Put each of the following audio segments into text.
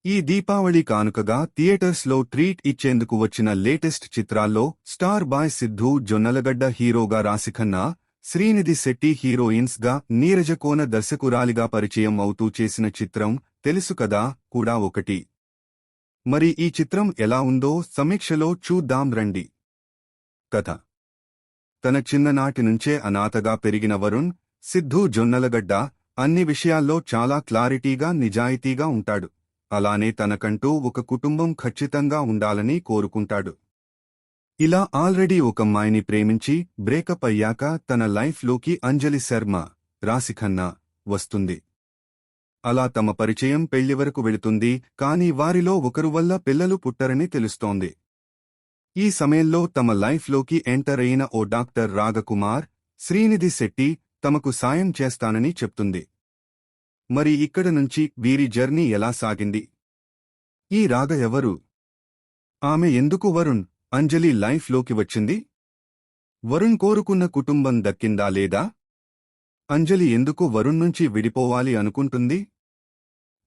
ఈ దీపావళి కానుకగా థియేటర్స్లో ట్రీట్ ఇచ్చేందుకు వచ్చిన లేటెస్ట్ చిత్రాల్లో స్టార్ బాయ్ సిద్ధూ జొన్నలగడ్డ హీరోగా రాశిఖన్నా, శ్రీనిధి శెట్టి హీరోయిన్స్గా నీరజకోన దర్శకురాలిగా పరిచయం అవుతూ చేసిన చిత్రం తెలుసు కదా కూడా ఒకటి. మరి ఈ చిత్రం ఎలా ఉందో సమీక్షలో చూద్దాం రండి. కథ: తన చిన్ననాటి నుంచే అనాథగా పెరిగిన వరుణ్, సిద్ధూ జొన్నలగడ్డ అన్ని విషయాల్లో చాలా క్లారిటీగా నిజాయితీగా ఉంటాడు. అలానే తనకంటూ ఒక కుటుంబం ఖచ్చితంగా ఉండాలని కోరుకుంటాడు. ఇలా ఆల్రెడీ ఒకమ్మాయిని ప్రేమించి బ్రేకప్ అయ్యాక తన లైఫ్లోకి అంజలి శర్మ, రాశిఖన్నా వస్తుంది. అలా తమ పరిచయం పెళ్లి వరకు వెళుతుంది. కాని వారిలో ఒకరు వల్ల పిల్లలు పుట్టరని తెలుస్తోంది. ఈ సమయంలో తమ లైఫ్లోకి ఎంటర్ అయిన ఓ డాక్టర్ రాగకుమార్, శ్రీనిధి శెట్టి తమకు సాయం చేస్తానని చెప్తుంది. మరి ఇక్కడ నుంచి వీరి జర్నీ ఎలా సాగింది? ఈ రాగ ఎవరు? ఆమె ఎందుకు వరుణ్, అంజలి లైఫ్లోకి వచ్చింది? వరుణ్ కోరుకున్న కుటుంబం దక్కిందా లేదా? అంజలి ఎందుకు వరుణ్ నుంచి విడిపోవాలి అనుకుంటుంది?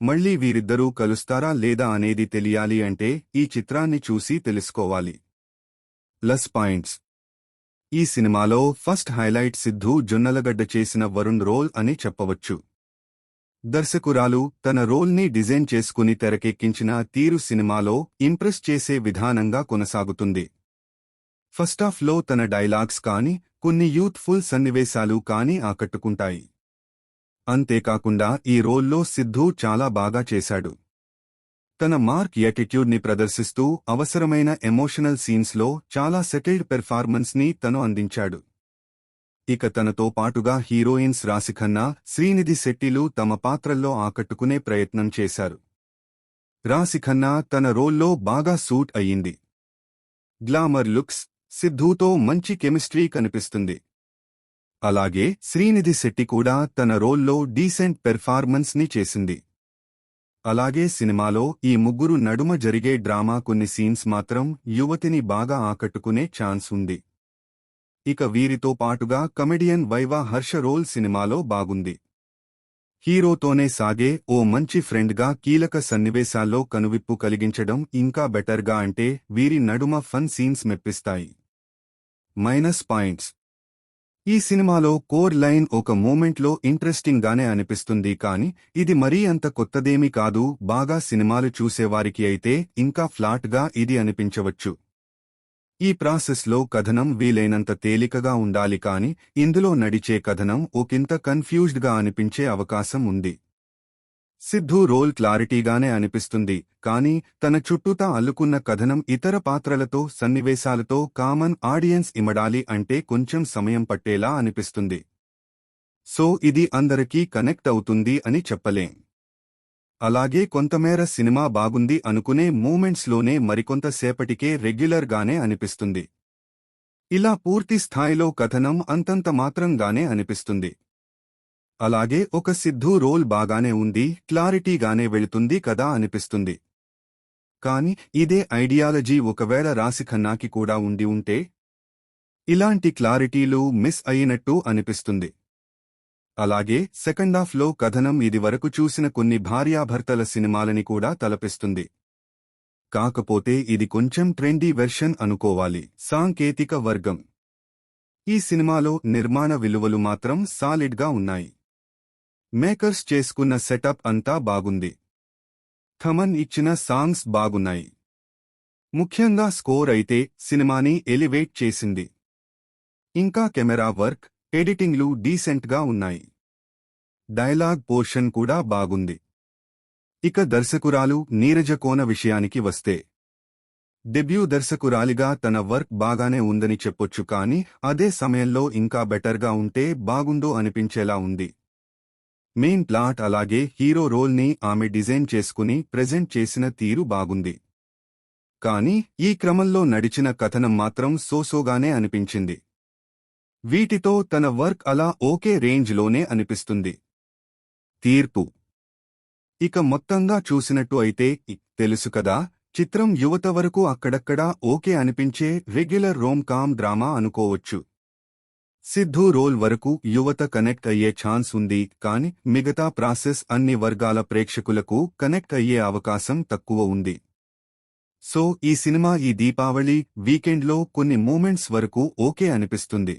మళ్లీ వీరిద్దరూ కలుస్తారా లేదా అనేది తెలియాలి అంటే ఈ చిత్రాన్ని చూసి తెలుసుకోవాలి. ప్లస్ పాయింట్స్: ఈ సినిమాలో ఫస్ట్ హైలైట్ సిద్ధూ జొన్నలగడ్డ చేసిన వరుణ్ రోల్ అని చెప్పవచ్చు. దర్శకురాలు తన రోల్ని డిజైన్ చేసుకుని తెరకెక్కించిన తీరు సినిమాలో ఇంప్రెస్ చేసే విధానంగా కొనసాగుతుంది. ఫస్టాఫ్లో తన డైలాగ్స్ కాని, కొన్ని యూత్ఫుల్ సన్నివేశాలు కాని ఆకట్టుకుంటాయి. అంతేకాకుండా ఈ రోల్లో సిద్ధూ చాలా బాగా చేశాడు. తన మార్క్ యాటిట్యూడ్ని ప్రదర్శిస్తూ అవసరమైన ఎమోషనల్ సీన్స్లో చాలా సెటిల్డ్ పెర్ఫార్మెన్స్ని తను అందించాడు. ఇక తనతో పాటుగా హీరోయిన్స్ రాశిఖన్నా, శ్రీనిధి శెట్టిలు తమ పాత్రల్లో ఆకట్టుకునే ప్రయత్నం చేశారు. రాశిఖన్నా తన రోల్లో బాగా సూట్ అయ్యింది. గ్లామర్ లుక్స్, సిద్ధూతో మంచి కెమిస్ట్రీ కనిపిస్తుంది. అలాగే శ్రీనిధి శెట్టి కూడా తన రోల్లో డీసెంట్ పెర్ఫార్మెన్స్ ని చేసింది. అలాగే సినిమాలో ఈ ముగ్గురు నడుమ జరిగే డ్రామా కొన్ని సీన్స్ మాత్రం యువతిని బాగా ఆకట్టుకునే ఛాన్స్ ఉంది. ఇక వీరితో పాటుగా కమెడియన్ వైవా హర్ష రోల్ సినిమాలో బాగుంది. హీరోతోనే సాగే ఓ మంచి ఫ్రెండ్గా కీలక సన్నివేశాల్లో కనువిప్పు కలిగించడం ఇంకా బెటర్గా అంటే వీరి నడుమ ఫన్ సీన్స్ మెప్పిస్తాయి. మైనస్ పాయింట్స్: ఈ సినిమాలో కోర్ లైన్ ఒక మూమెంట్లో ఇంట్రెస్టింగ్ గానే అనిపిస్తుంది కాని ఇది మరీ అంత కొత్తదేమీ కాదు. బాగా సినిమాలు చూసేవారికి అయితే ఇంకా ఫ్లాట్ గా ఇది అనిపించవచ్చు. ఈ ప్రాసెస్లో కథనం వీలైనంత తేలికగా ఉండాలి కాని ఇందులో నడిచే కథనం ఒకంత కన్ఫ్యూజ్డ్ గా అనిపించే అవకాశం ఉంది. సిద్ధూ రోల్ క్లారిటీగానే అనిపిస్తుంది కాని తన చుట్టూతా అల్లుకున్న కథనం ఇతర పాత్రలతో సన్నివేశాలతో కామన్ ఆడియన్స్ ఇమడాలి అంటే కొంచెం సమయం పట్టేలా అనిపిస్తుంది. సో ఇది అందరికీ కనెక్ట్ అవుతుంది అని చెప్పలేం. అలాగే కొంతమేర సినిమా బాగుంది అనుకునే మూమెంట్స్లోనే మరికొంత సేపటికే రెగ్యులర్ గానే అనిపిస్తుంది. ఇలా పూర్తి స్థాయిలో కథనం అంతంత మాత్రంగానే అనిపిస్తుంది. అలాగే ఒక సిద్ధూ రోల్ బాగానే ఉంది, క్లారిటీగానే వెళుతుంది కదా అనిపిస్తుంది. కాని ఇదే ఐడియాలజీ ఒకవేళ రాశిఖన్నాకి కూడా ఉండి ఉంటే ఇలాంటి క్లారిటీలు మిస్ అయినట్టు అనిపిస్తుంది. అలాగే సెకండాఫ్లో కథనం ఇదివరకు చూసిన కొన్ని భార్యాభర్తల సినిమాలని కూడా తలపిస్తుంది. కాకపోతే ఇది కొంచెం ట్రెండీ వెర్షన్ అనుకోవాలి. సాంకేతిక వర్గం: ఈ సినిమాలో నిర్మాణ విలువలు మాత్రం సాలిడ్గా ఉన్నాయి. మేకర్స్ చేసుకున్న సెటప్ అంతా బాగుంది. థమన్ ఇచ్చిన సాంగ్స్ బాగున్నాయి. ముఖ్యంగా స్కోర్ అయితే సినిమాని ఎలివేట్ చేసింది. ఇంకా కెమెరా వర్క్, ఎడిటింగ్లు డీసెంట్గా ఉన్నాయి. డైలాగ్ పోర్షన్ కూడా బాగుంది. ఇక దర్శకురాలు నీరజకోన విషయానికి వస్తే డెబ్యూ దర్శకురాలిగా తన వర్క్ బాగానే ఉందని చెప్పొచ్చు కాని అదే సమయంలో ఇంకా బెటర్గా ఉంటే బాగుండు అనిపించేలా ఉంది. మెయిన్ ప్లాట్ అలాగే హీరో రోల్ని ఆమె డిజైన్ చేసుకుని ప్రెజెంట్ చేసిన తీరు బాగుంది. కాని ఈ క్రమంలో నడిచిన కథనం మాత్రం సోసోగానే అనిపించింది. వీటితో తన వర్క్ అలా ఓకే రేంజ్లోనే అనిపిస్తుంది. తీర్పు: ఇక మొత్తంగా చూసినట్టు అయితే తెలుసు కదా చిత్రం యువత వరకు అక్కడక్కడా ఓకే అనిపించే రెగ్యులర్ రోమ్ కామ్ డ్రామా అనుకోవచ్చు. సిద్ధూ రోల్ వరకు యువత కనెక్ట్ అయ్యే ఛాన్స్ ఉంది, కానీ మిగతా ప్రాసెస్ అన్ని వర్గాల ప్రేక్షకులకు కనెక్ట్ అయ్యే అవకాశం తక్కువ ఉంది. సో ఈ సినిమా ఈ దీపావళి వీకెండ్లో కొన్ని మూమెంట్స్ వరకు ఓకే అనిపిస్తుంది.